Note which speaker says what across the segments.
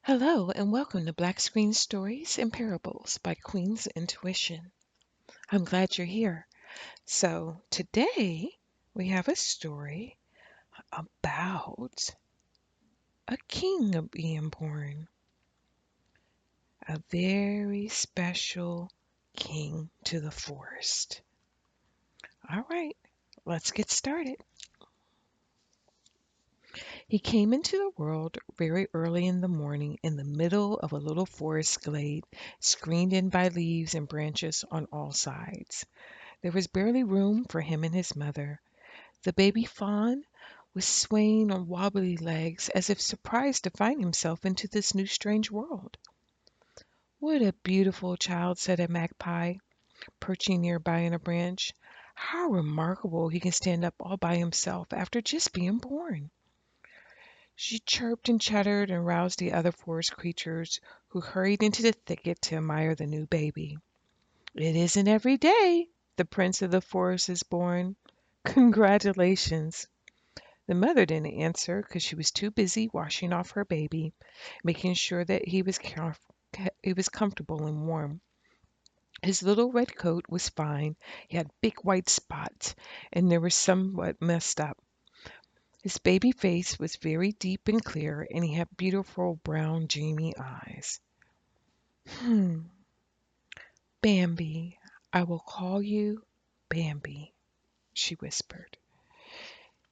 Speaker 1: Hello, and welcome to Black Screen Stories and Parables by Queen's Intuition. I'm glad you're here. So, today we have a story about a king being born, a very special king to the forest. All right, let's get started. He came into the world very early in the morning in the middle of a little forest glade, screened in by leaves and branches on all sides. There was barely room for him and his mother. The baby fawn was swaying on wobbly legs as if surprised to find himself into this new strange world. "What a beautiful child," said a magpie, perching nearby in a branch. "How remarkable he can stand up all by himself after just being born." She chirped and chattered and roused the other forest creatures, who hurried into the thicket to admire the new baby. "It isn't every day the prince of the forest is born. Congratulations." The mother didn't answer because she was too busy washing off her baby, making sure that he was comfortable and warm. His little red coat was fine. He had big white spots, and they were somewhat messed up. His baby face was very deep and clear, and he had beautiful brown, dreamy eyes. "Hmm, Bambi, I will call you Bambi," she whispered.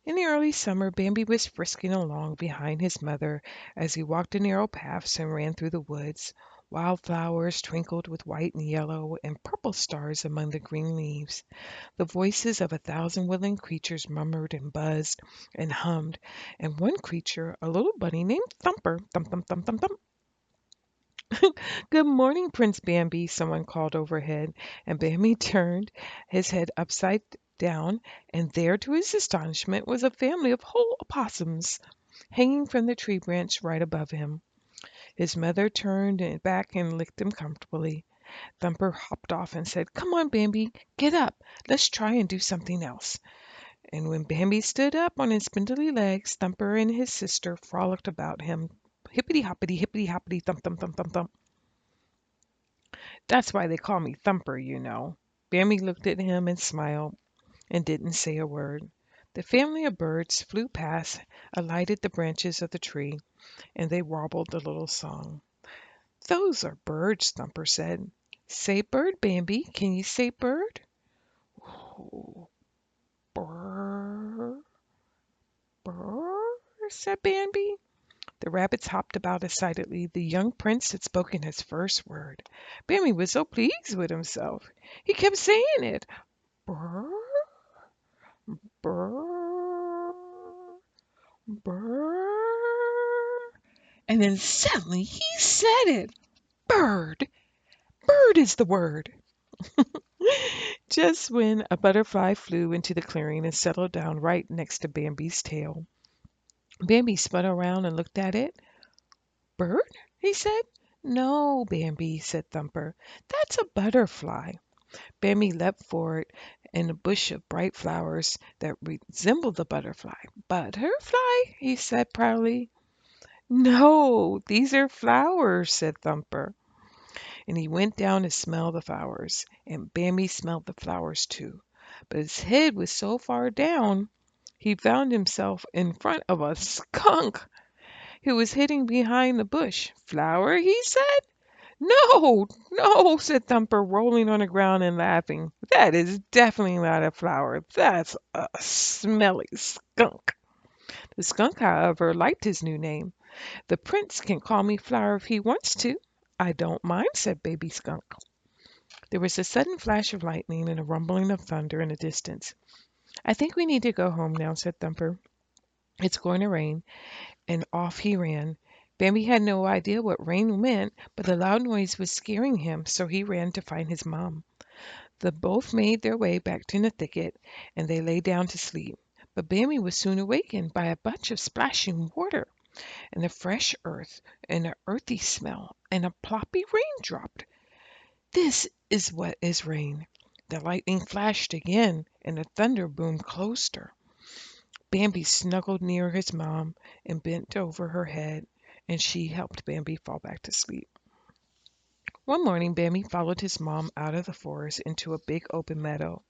Speaker 1: In the early summer, Bambi was frisking along behind his mother as he walked the narrow paths and ran through the woods. Wildflowers twinkled with white and yellow and purple stars among the green leaves. The voices of 1,000 woodland creatures murmured and buzzed and hummed, and one creature, a little bunny named Thumper, thump thump thump thump thump. "Good morning, Prince Bambi," someone called overhead, and Bambi turned his head upside down, and there, to his astonishment, was a family of whole opossums hanging from the tree branch right above him. His mother turned back and licked him comfortably. Thumper hopped off and said, "Come on, Bambi, get up. Let's try and do something else." And when Bambi stood up on his spindly legs, Thumper and his sister frolicked about him. Hippity hoppity, thump thump thump thump thump. "That's why they call me Thumper, you know." Bambi looked at him and smiled and didn't say a word. The family of birds flew past, alighted the branches of the tree, and they warbled a little song. "Those are birds," Thumper said. "Say bird, Bambi. Can you say bird?" "Oh, brr, brr," said Bambi. The rabbits hopped about excitedly. The young prince had spoken his first word. Bambi was so pleased with himself. He kept saying it. "Brr, brr, brr." And then suddenly he said it. "Bird! Bird is the word." Just when a butterfly flew into the clearing and settled down right next to Bambi's tail. Bambi spun around and looked at it. "Bird?" he said. "No, Bambi," said Thumper. "That's a butterfly." Bambi leapt forward in a bush of bright flowers that resembled the butterfly. "Butterfly?" he said proudly. "No, these are flowers," said Thumper. And he went down to smell the flowers, and Bambi smelled the flowers too. But his head was so far down, he found himself in front of a skunk who was hiding behind the bush. "Flower?" he said. "No, no," said Thumper, rolling on the ground and laughing. "That is definitely not a flower. That's a smelly skunk." The skunk, however, liked his new name. "The prince can call me Flower if he wants to." "I don't mind," said Baby Skunk. There was a sudden flash of lightning and a rumbling of thunder in the distance. "I think we need to go home now," said Thumper. "It's going to rain." And off he ran. Bambi had no idea what rain meant, but the loud noise was scaring him, so he ran to find his mom. The both made their way back to the thicket, and they lay down to sleep. But Bambi was soon awakened by a bunch of splashing water, and the fresh earth, and an earthy smell, and a ploppy raindrop. "This is what is rain." The lightning flashed again, and the thunder boomed closer. Bambi snuggled near his mom and bent over her head, and she helped Bambi fall back to sleep. One morning, Bambi followed his mom out of the forest into a big open meadow.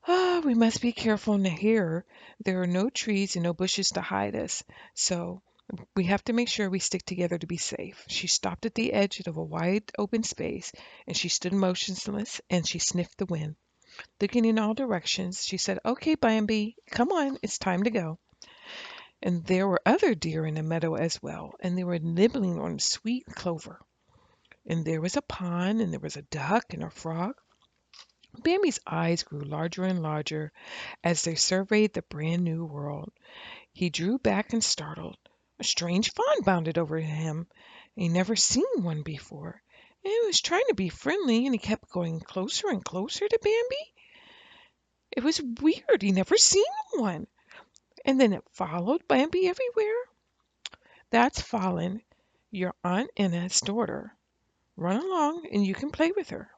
Speaker 1: Ah, we must be careful in here. There are no trees and no bushes to hide us, so we have to make sure we stick together to be safe. She stopped at the edge of a wide open space, and she stood motionless and she sniffed the wind. Looking in all directions, she said, "Okay, Bambi, come on, it's time to go." And there were other deer in the meadow as well, and they were nibbling on sweet clover. And there was a pond, and there was a duck and a frog. Bambi's eyes grew larger and larger as they surveyed the brand new world. He drew back and startled. A strange fawn bounded over to him. He'd never seen one before. And he was trying to be friendly, and he kept going closer and closer to Bambi. It was weird. He never seen one. And then it followed Bambi everywhere. "That's Fallen, your Aunt Enna's daughter. Run along, and you can play with her."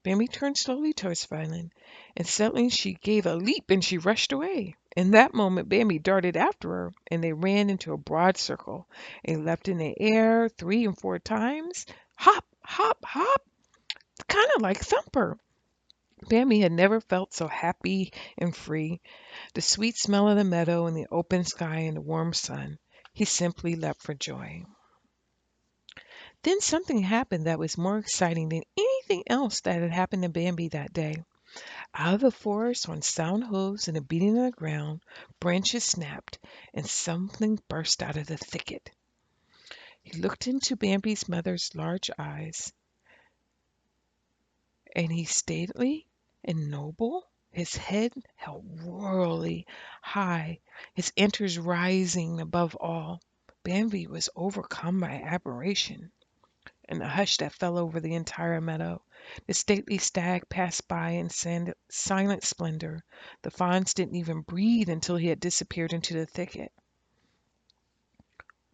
Speaker 1: Bambi turned slowly towards Fallen, and suddenly she gave a leap and she rushed away. In that moment, Bambi darted after her, and they ran into a broad circle and leapt in the air 3 and 4 times. Hop, hop, hop, kind of like Thumper. Bambi had never felt so happy and free. The sweet smell of the meadow and the open sky and the warm sun. He simply leapt for joy. Then something happened that was more exciting than anything else that had happened to Bambi that day. Out of the forest, on sound hooves and a beating of the ground, branches snapped, and something burst out of the thicket. He looked into Bambi's mother's large eyes, and he stately and noble, his head held royally high, his antlers rising above all. Bambi was overcome by admiration and the hush that fell over the entire meadow. The stately stag passed by in silent splendor. The fawns didn't even breathe until he had disappeared into the thicket.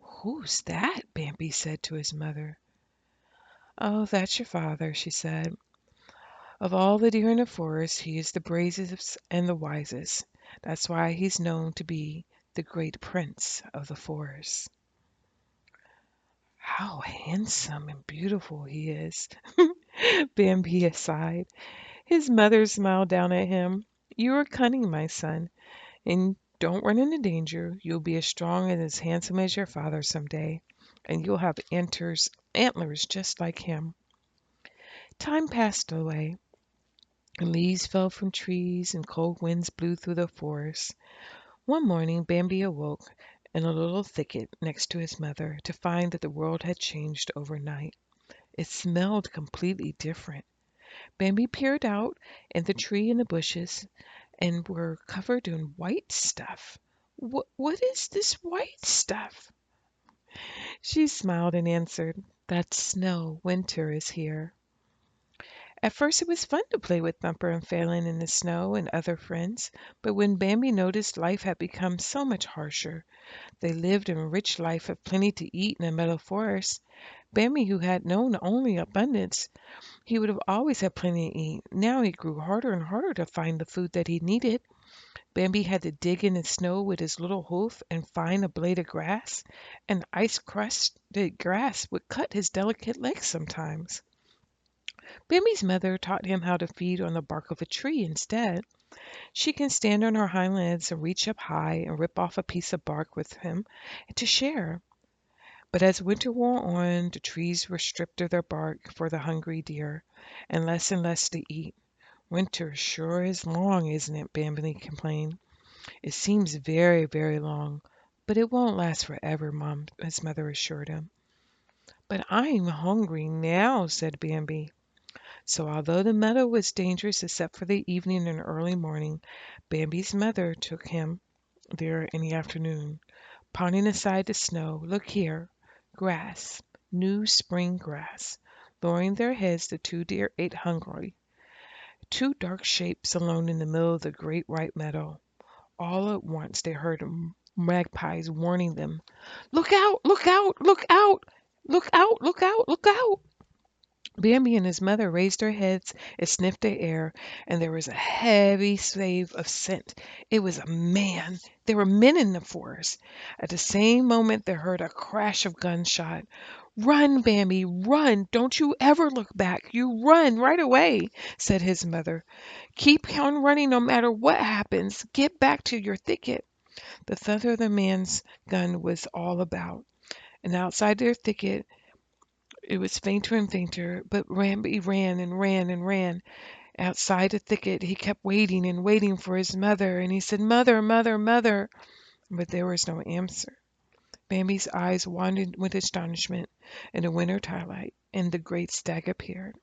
Speaker 1: "Who's that?" Bambi said to his mother. "Oh, that's your father," she said. "Of all the deer in the forest, he is the bravest and the wisest. That's why he's known to be the great prince of the forest." "How handsome and beautiful he is," Bambi sighed. His mother smiled down at him. "You are cunning, my son, and don't run into danger. You'll be as strong and as handsome as your father some day, and you'll have antlers just like him." Time passed away, and leaves fell from trees, and cold winds blew through the forest. One morning Bambi awoke in a little thicket next to his mother to find that the world had changed overnight. It smelled completely different. Bambi peered out, and the tree and the bushes and were covered in white stuff. What is this white stuff?" She smiled and answered, "That's snow. Winter is here." At first it was fun to play with Thumper and Phelan in the snow and other friends, but when Bambi noticed life had become so much harsher, they lived in a rich life of plenty to eat in a meadow forest. Bambi, who had known only abundance, he would have always had plenty to eat. Now it grew harder and harder to find the food that he needed. Bambi had to dig in the snow with his little hoof and find a blade of grass, and ice-crusted grass would cut his delicate legs sometimes. Bambi's mother taught him how to feed on the bark of a tree instead. She can stand on her hind legs and reach up high and rip off a piece of bark with him to share. But as winter wore on, the trees were stripped of their bark for the hungry deer, and less to eat. "Winter sure is long, isn't it?" Bambi complained. "It seems very, very long, but it won't last forever," his mother assured him. "But I'm hungry now," said Bambi. So although the meadow was dangerous except for the evening and early morning, Bambi's mother took him there in the afternoon, pounding aside the snow. "Look here, grass, new spring grass." Lowering their heads, the two deer ate hungrily. Two dark shapes alone in the middle of the great white meadow. All at once they heard magpies warning them, "Look out! Look out! Look out! Look out! Look out! Look out!" Bambi and his mother raised their heads and sniffed the air, and there was a heavy wave of scent. It was a man. There were men in the forest. At the same moment, they heard a crash of gunshot. "Run, Bambi, run! Don't you ever look back! You run right away," said his mother. "Keep on running no matter what happens. Get back to your thicket." The thunder of the man's gun was all about, and outside their thicket it was fainter and fainter, but Bambi ran and ran and ran. Outside the thicket he kept waiting and waiting for his mother, and he said, "Mother, mother, mother," but there was no answer. Bambi's eyes wandered with astonishment in the winter twilight, and the great stag appeared.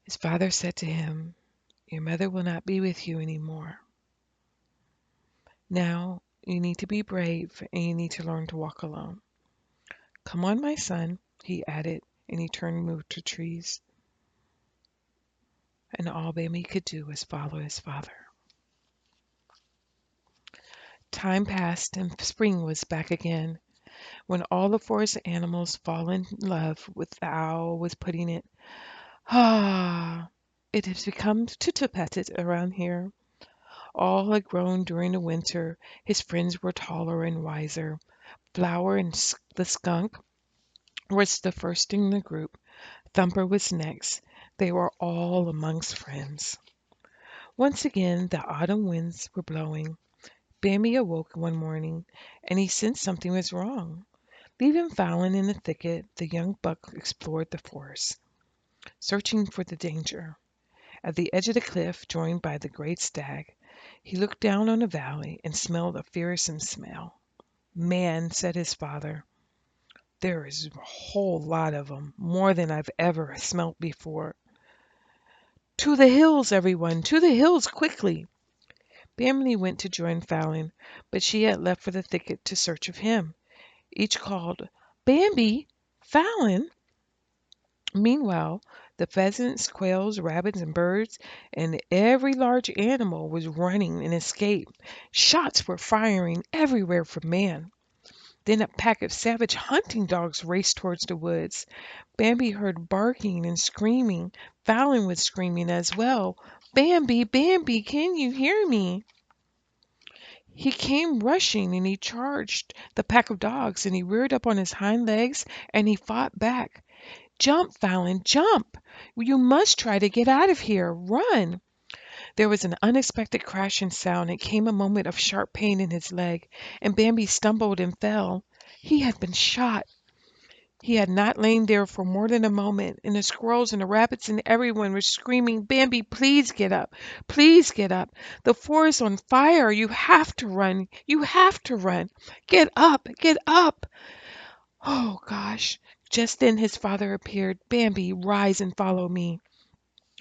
Speaker 1: His father said to him, "Your mother will not be with you any more. Now you need to be brave, and you need to learn to walk alone. Come on, my son," he added, and he turned and moved to trees. And all Bambi could do was follow his father. Time passed, and spring was back again, when all the forest animals fall in love with the owl was putting it. Ah, it has become tutupeted around here. All had grown during the winter. His friends were taller and wiser. Flower and the skunk was the first in the group. Thumper was next. They were all amongst friends. Once again the autumn winds were blowing. Bambi awoke one morning, and he sensed something was wrong. Leaving Fallon in the thicket, the young buck explored the forest, searching for the danger. At the edge of the cliff, joined by the great stag, he looked down on the valley and smelled a fearsome smell. "Man," said his father, "there is a whole lot of 'em, more than I've ever smelt before. To the hills, everyone, to the hills quickly!" Bambi went to join Fallon, but she had left for the thicket to search of him. Each called, "Bambi! Fallon!" Meanwhile, the pheasants, quails, rabbits, and birds, and every large animal was running and escaped. Shots were firing everywhere for man. Then a pack of savage hunting dogs raced towards the woods. Bambi heard barking and screaming. Fallon was screaming as well. "Bambi, Bambi, can you hear me?" He came rushing and he charged the pack of dogs, and he reared up on his hind legs and he fought back. "Jump, Fallon, jump! You must try to get out of here. Run!" There was an unexpected crashing sound. It came a moment of sharp pain in his leg, and Bambi stumbled and fell. He had been shot. He had not lain there for more than a moment, and the squirrels and the rabbits and everyone were screaming, "Bambi, please get up! Please get up! The forest is on fire! You have to run! You have to run! Get up! Get up!" Oh, gosh. Just then his father appeared. "Bambi, rise and follow me."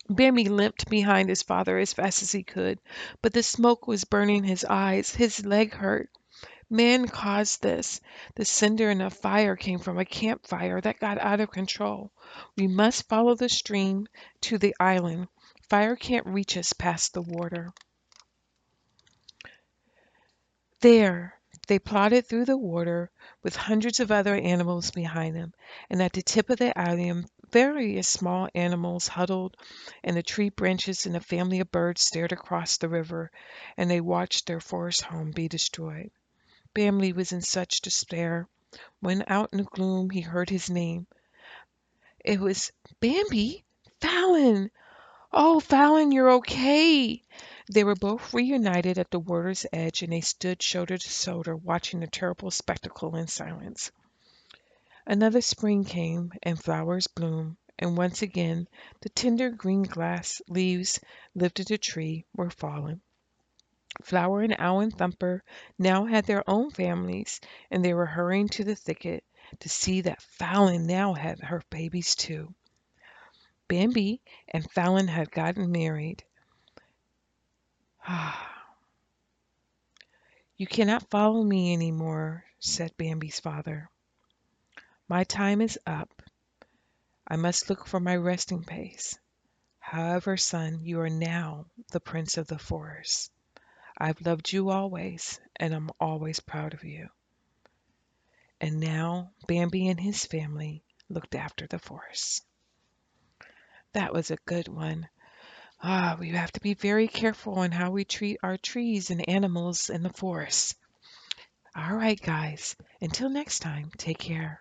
Speaker 1: Bambi limped behind his father as fast as he could, but the smoke was burning his eyes. His leg hurt. Man caused this. The cinder and the fire came from a campfire that got out of control. We must follow the stream to the island. Fire can't reach us past the water. There, they plodded through the water with hundreds of other animals behind them, and at the tip of the island various small animals huddled in the tree branches, and a family of birds stared across the river, and they watched their forest home be destroyed. Bambi was in such despair. When out in the gloom he heard his name. It was Bambi! Fallon! "Oh, Fallon, you're okay!" They were both reunited at the water's edge, and they stood shoulder to shoulder, watching the terrible spectacle in silence. Another spring came, and flowers bloomed, and once again the tender green glass leaves lifted the tree were fallen. Flower and Owl and Thumper now had their own families, and they were hurrying to the thicket to see that Fallon now had her babies too. Bambi and Fallon had gotten married. "You cannot follow me any more," said Bambi's father. "My time is up. I must look for my resting place. However, son, you are now the prince of the forest. I've loved you always, and I'm always proud of you." And now Bambi and his family looked after the forest. That was a good one. We have to be very careful on how we treat our trees and animals in the forest. All right, guys. Until next time, take care.